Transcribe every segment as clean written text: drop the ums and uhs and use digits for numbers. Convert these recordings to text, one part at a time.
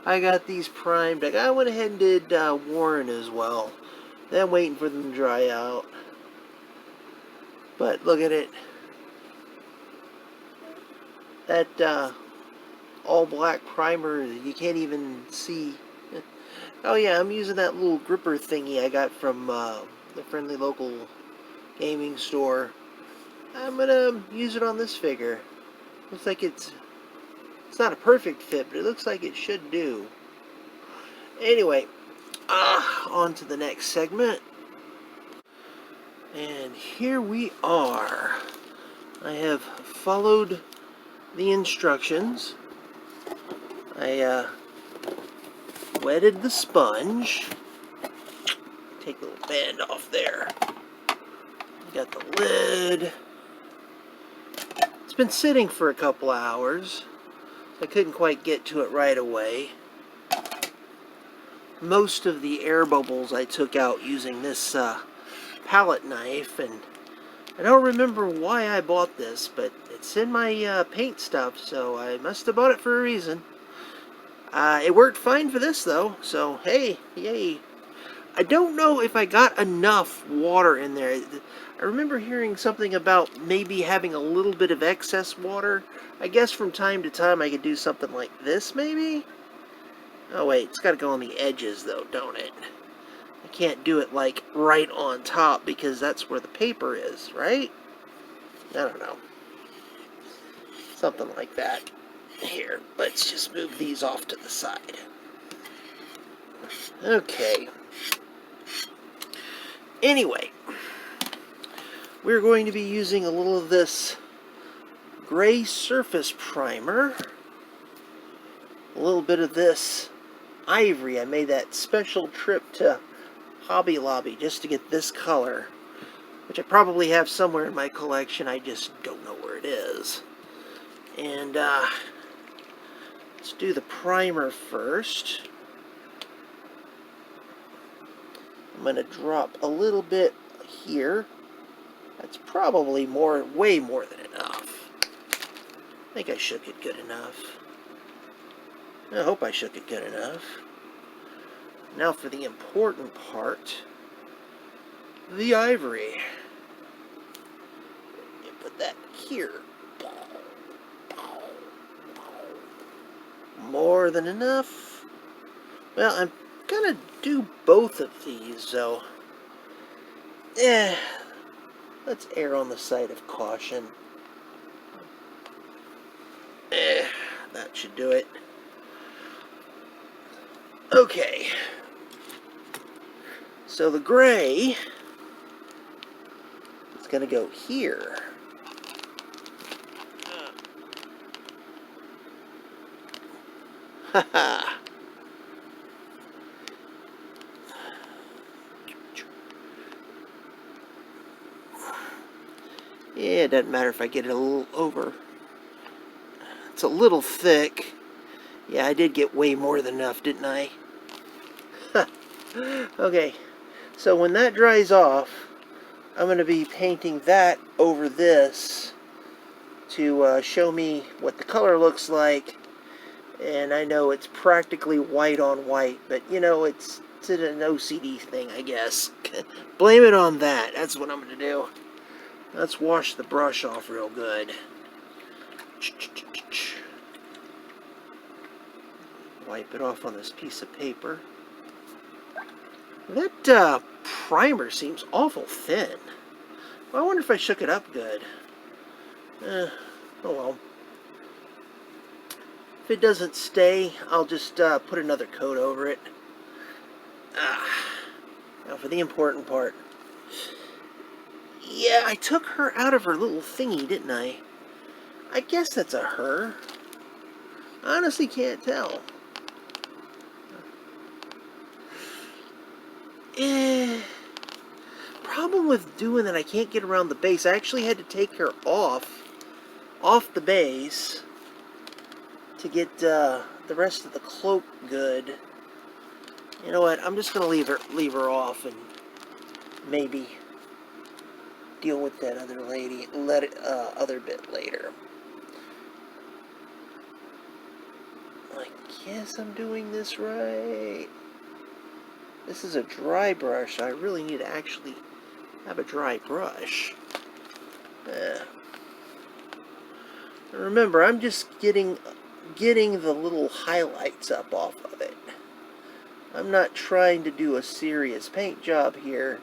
I got these primed. I went ahead and did Warren as well. Then waiting for them to dry out. But look at it. That all black primer, you can't even see. Oh yeah, I'm using that little gripper thingy I got from the friendly local gaming store. I'm gonna use it on this figure. Looks like it's not a perfect fit, but it looks like it should do. Anyway, on to the next segment. And here we are. I have followed the instructions. I wetted the sponge. Take the little band off there. Got the lid. It's been sitting for a couple hours. I couldn't quite get to it right away. Most of the air bubbles I took out using this palette knife, and I don't remember why I bought this, but it's in my paint stuff, so I must have bought it for a reason. It worked fine for this though, so hey, yay. I don't know if I got enough water in there. I remember hearing something about maybe having a little bit of excess water. I guess from time to time I could do something like this, maybe? Oh wait, it's got to go on the edges though, don't it? I can't do it like right on top because that's where the paper is, right? I don't know. Something like that. Here, let's just move these off to the side. Okay. Anyway, we're going to be using a little of this gray surface primer, a little bit of this ivory. I made that special trip to Hobby Lobby just to get this color, which I probably have somewhere in my collection. I just don't know where it is. And let's do the primer first. I'm going to drop a little bit here. That's probably way more than enough. I think I shook it good enough. I hope I shook it good enough. Now for the important part, the ivory. And put that here. More than enough. Well, I'm gonna do both of these, so let's err on the side of caution. That should do it. Okay, so the gray is gonna go here. Haha. Yeah, it doesn't matter if I get it a little over. It's a little thick. Yeah, I did get way more than enough, didn't I? Okay, so when that dries off, I'm going to be painting that over this to show me what the color looks like. And I know it's practically white on white, but you know, it's an OCD thing, I guess. Blame it on that. That's what I'm going to do. Let's wash the brush off real good. Wipe it off on this piece of paper. That primer seems awful thin. Well, I wonder if I shook it up good. Oh well. If it doesn't stay, I'll just put another coat over it. Now for the important part. Yeah, I took her out of her little thingy, didn't I? I guess that's a her. I honestly can't tell. Problem with doing that, I can't get around the base. I actually had to take her off the base to get the rest of the cloak good. You know what? I'm just gonna leave her off and maybe deal with that other lady, other bit later. Like guess I'm doing this right. This is a dry brush. I really need to actually have a dry brush. Remember, I'm just getting the little highlights up off of it. I'm not trying to do a serious paint job here.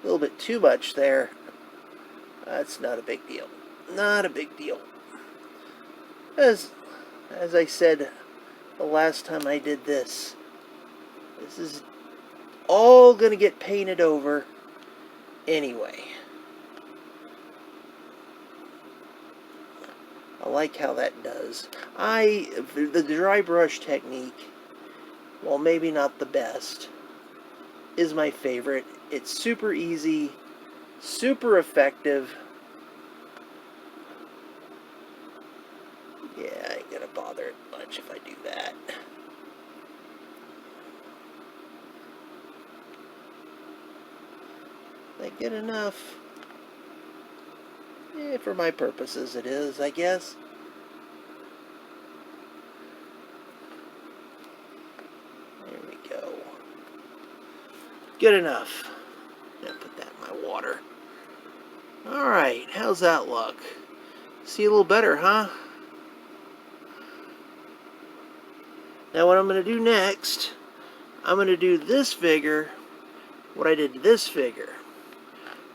A little bit too much there. That's not a big deal. Not a big deal. As I said the last time I did this, this is all going to get painted over anyway. I like how that does. The dry brush technique, while maybe not the best, is my favorite. It's super easy, super effective. Yeah, I ain't gonna bother it much if I do that. Is that good enough? Yeah, for my purposes it is, I guess. There we go. Good enough. I'll put that in my water. Alright, how's that look? See a little better, huh? Now what I'm going to do next, I'm going to do this figure, what I did to this figure.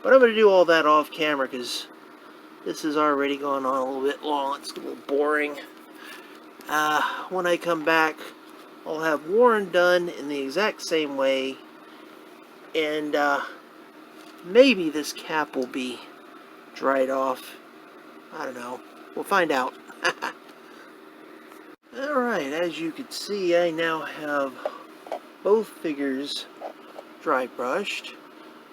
But I'm going to do all that off camera because this has already gone on a little bit long. It's a little boring. When I come back, I'll have Warren done in the exact same way. And maybe this cap will be dried off. I don't know. We'll find out. Alright, as you can see, I now have both figures dry brushed.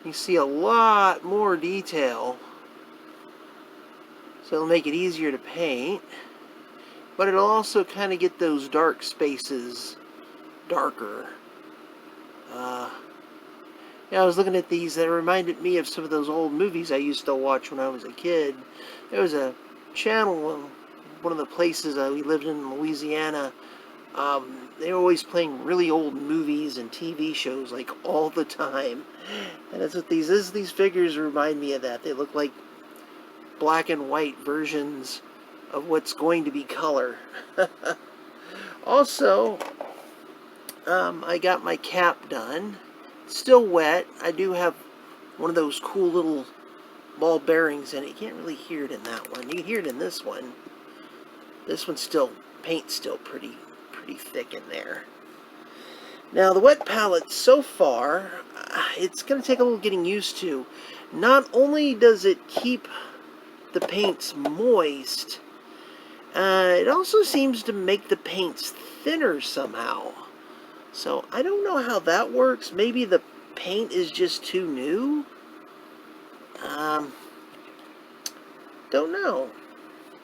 You see a lot more detail, so it'll make it easier to paint, but it'll also kind of get those dark spaces darker. Yeah, I was looking at these that reminded me of some of those old movies I used to watch when I was a kid. There was a channel, one of the places we lived in Louisiana. They were always playing really old movies and TV shows like all the time. And that's what these figures remind me of that. They look like black and white versions of what's going to be color. Also, I got my cap done. It's still wet. I do have one of those cool little ball bearings in it. You can't really hear it in that one. You can hear it in this one. This one's still, paint's still pretty thick in there. Now the wet palette so far, it's going to take a little getting used to. Not only does it keep the paints moist, it also seems to make the paints thinner somehow. So I don't know how that works. Maybe the paint is just too new. Don't know.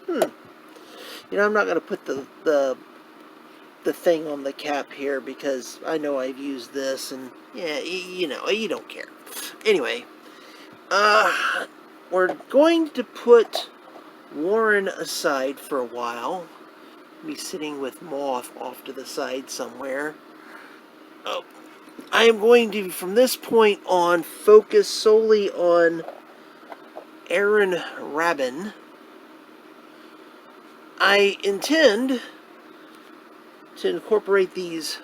You know, I'm not going to put the thing on the cap here because I know I've used this, and yeah, you know, you don't care. Anyway, we're going to put Warren aside for a while. Be sitting with Moth off to the side somewhere. Oh, I am going to, from this point on, focus solely on Aaron Rabin. I intend to incorporate these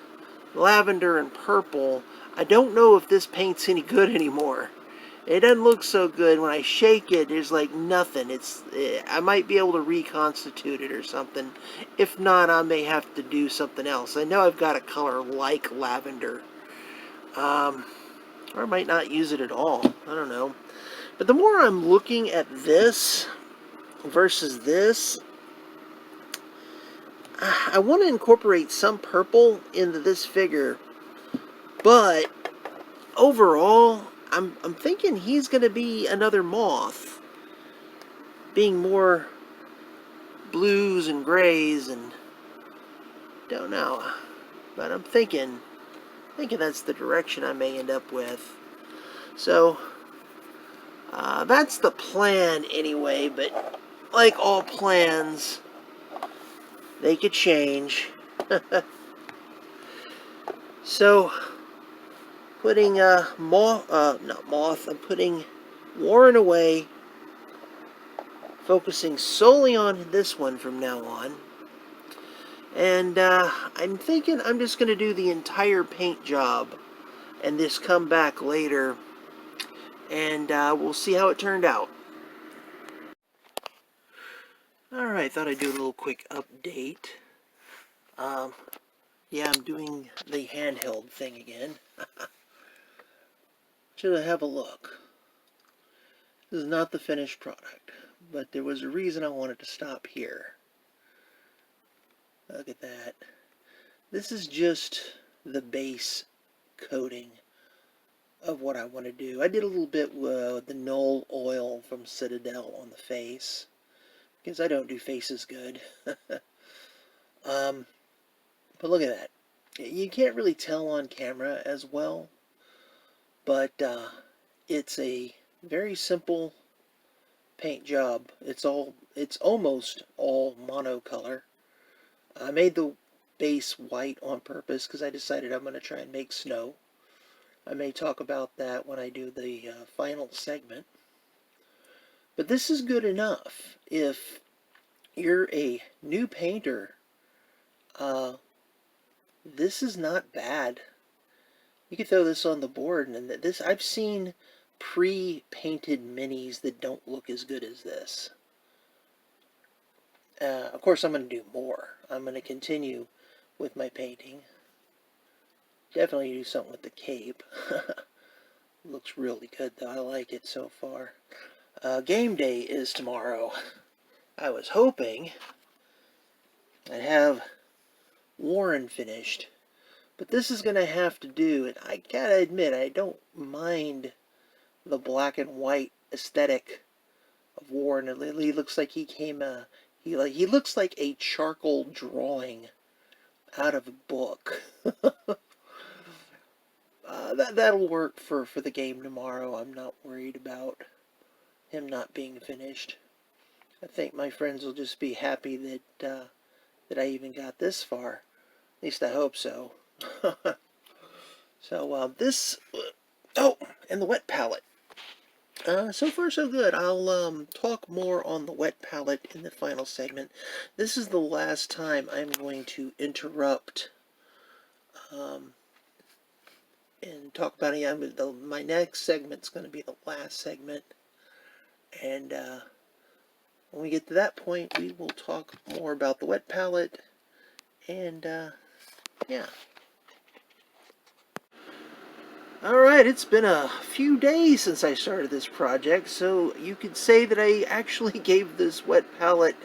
lavender and purple. I don't know if this paint's any good anymore. It doesn't look so good. When I shake it, there's like nothing. I might be able to reconstitute it or something. If not, I may have to do something else. I know I've got a color like lavender. Or I might not use it at all. I don't know. But the more I'm looking at this versus this, I want to incorporate some purple into this figure, but overall, I'm thinking he's going to be another Moth, being more blues and grays, and Don't know. But I'm thinking that's the direction I may end up with. So, that's the plan anyway, but like all plans, they could change. So, putting not moth, I'm putting Warren away, focusing solely on this one from now on. And I'm thinking I'm just going to do the entire paint job and just come back later, and we'll see how it turned out. Alright, thought I'd do a little quick update. Yeah, I'm doing the handheld thing again. Should have a look. This is not the finished product, but there was a reason I wanted to stop here. Look at that. This is just the base coating of what I want to do. I did a little bit with the Knoll oil from Citadel on the face, because I don't do faces good. But look at that. You can't really tell on camera as well, but it's a very simple paint job. It's almost all monocolor. I made the base white on purpose because I decided I'm going to try and make snow. I may talk about that when I do the final segment. But this is good enough. If you're a new painter, this is not bad. You could throw this on the board, and this, I've seen pre-painted minis that don't look as good as this. Of course, I'm going to do more. I'm going to continue with my painting. Definitely do something with the cape. Looks really good, though. I like it so far. Game day is tomorrow. I was hoping I'd have Warren finished, but this is going to have to do, and I gotta admit, I don't mind the black and white aesthetic of Warren. He looks like he came, he looks like a charcoal drawing out of a book. That'll work for the game tomorrow. I'm not worried about him not being finished. I think my friends will just be happy that that I even got this far. At least I hope so. So this, oh, and the wet palette. So far so good. I'll talk more on the wet palette in the final segment. This is the last time I'm going to interrupt and talk about it. My next segment's going to be the last segment, and when we get to that point, we will talk more about the wet palette, and yeah. Alright, it's been a few days since I started this project, so you could say that I actually gave this wet palette,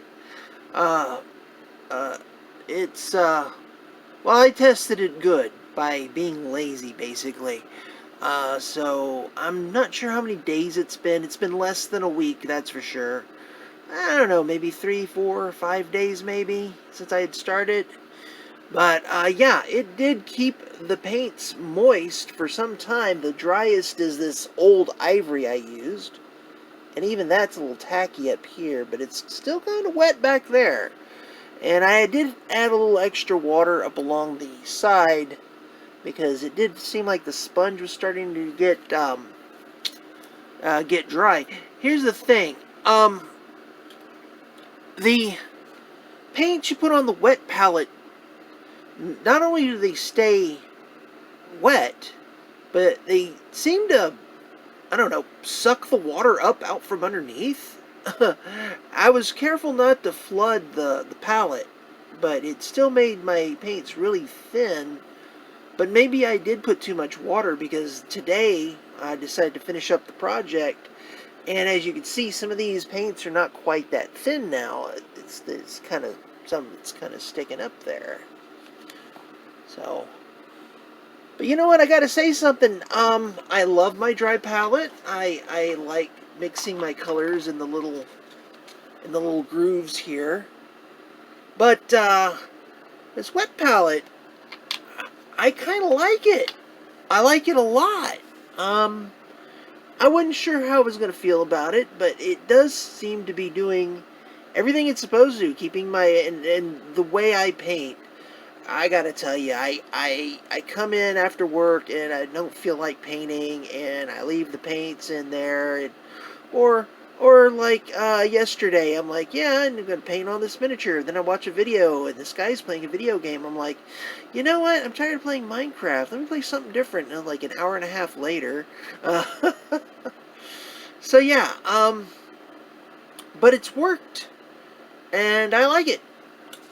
well, I tested it good by being lazy, basically. So I'm not sure how many days it's been. It's been less than a week, that's for sure. I don't know, maybe 3, 4, 5 days maybe since I had started. But yeah, it did keep the paints moist for some time. The driest is this old ivory I used, and even that's a little tacky up here, but it's still kind of wet back there. And I did add a little extra water up along the side because it did seem like the sponge was starting to get dry. Here's the thing. The paints you put on the wet palette, not only do they stay wet, but they seem to, I don't know, suck the water up out from underneath. I was careful not to flood the palette, but it still made my paints really thin. But maybe I did put too much water, because today I decided to finish up the project, and as you can see, some of these paints are not quite that thin now. It's kind of, some of it's kind of sticking up there. So, but you know what? I gotta say something. I love my dry palette. I like mixing my colors in the little grooves here. But this wet palette, I kind of like it. I like it a lot. I wasn't sure how I was going to feel about it, but it does seem to be doing everything it's supposed to, keeping my, and the way I paint. I gotta tell you, I come in after work and I don't feel like painting, and I leave the paints in there, and, or like yesterday, I'm like, yeah, I'm gonna paint on this miniature. Then I watch a video, and this guy's playing a video game. I'm like, you know what? I'm tired of playing Minecraft. Let me play something different. And like an hour and a half later, so yeah, but it's worked, and I like it,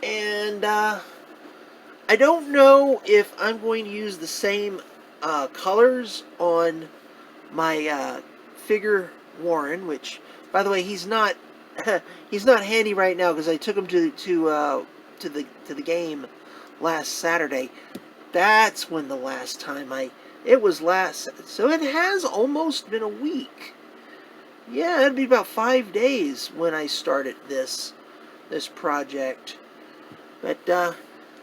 and I don't know if I'm going to use the same colors on my figure Warren, which, by the way, he's not he's not handy right now because I took him to the game last Saturday. That's when the last time it was last, so it has almost been a week. Yeah, it'd be about 5 days when I started this project, but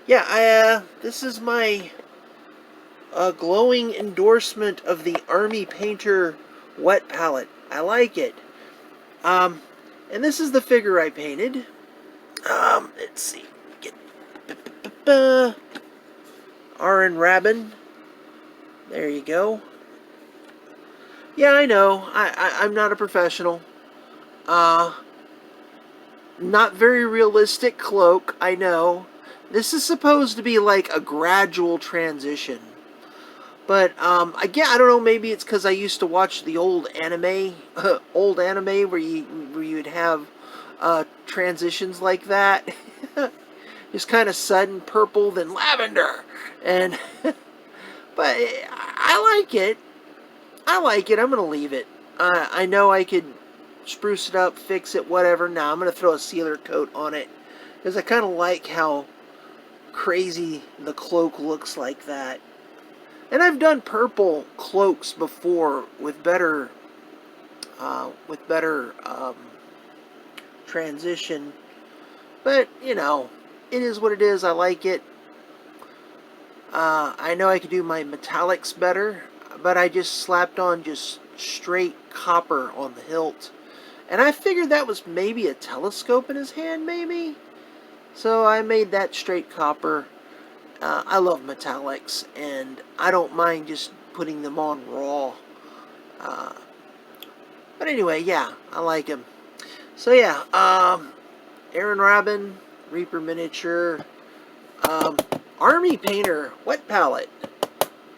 yeah, this is my glowing endorsement of the Army Painter Wet Pallet. I like it. And this is the figure I painted. Let's see. Aaron Rabin. There you go. Yeah, I know. I'm not a professional. Not very realistic cloak, I know. This is supposed to be like a gradual transition. But, again, I don't know, maybe it's because I used to watch the old anime where you'd have, transitions like that. Just kind of sudden purple, then lavender. And, but I like it. I'm going to leave it. I know I could spruce it up, fix it, whatever. Now I'm going to throw a sealer coat on it, because I kind of like how crazy the cloak looks like that. And I've done purple cloaks before with better transition. But, you know, it is what it is. I like it. I know I could do my metallics better, but I just slapped on just straight copper on the hilt. And I figured that was maybe a telescope in his hand, maybe. So I made that straight copper. I love metallics, and I don't mind just putting them on raw. But anyway, yeah, I like him. So yeah, Aaron Rabin, Reaper Miniature, Army Painter Wet Pallet.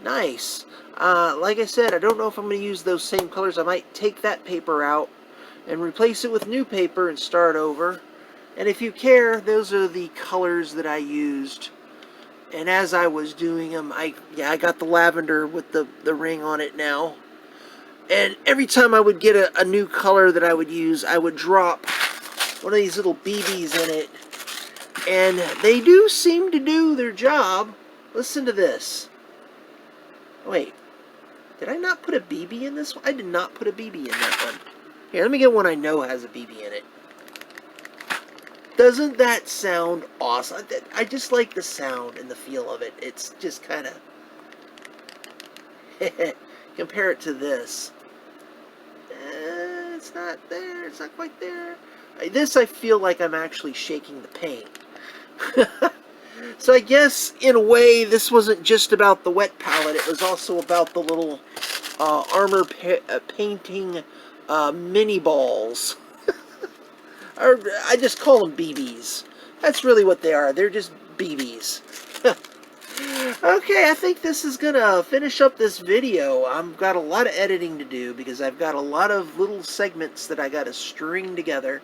Nice. Like I said, I don't know if I'm going to use those same colors. I might take that paper out and replace it with new paper and start over. And if you care, those are the colors that I used. And as I was doing them, I got the lavender with the ring on it now. And every time I would get a new color that I would use, I would drop one of these little BBs in it. And they do seem to do their job. Listen to this. Wait, did I not put a BB in this one? I did not put a BB in that one. Here, let me get one I know has a BB in it. Doesn't that sound awesome? I just like the sound and the feel of it. It's just kind of... Compare it to this. It's not there. It's not quite there. This, I feel like I'm actually shaking the paint. So I guess, in a way, this wasn't just about the wet palette. It was also about the little armor painting mini balls. Or I just call them BBs. That's really what they are. They're just BBs. Okay, I think this is going to finish up this video. I've got a lot of editing to do because I've got a lot of little segments that I got to string together.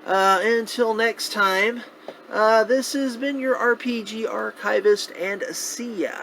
Until next time, this has been your RPG Archivist, and see ya.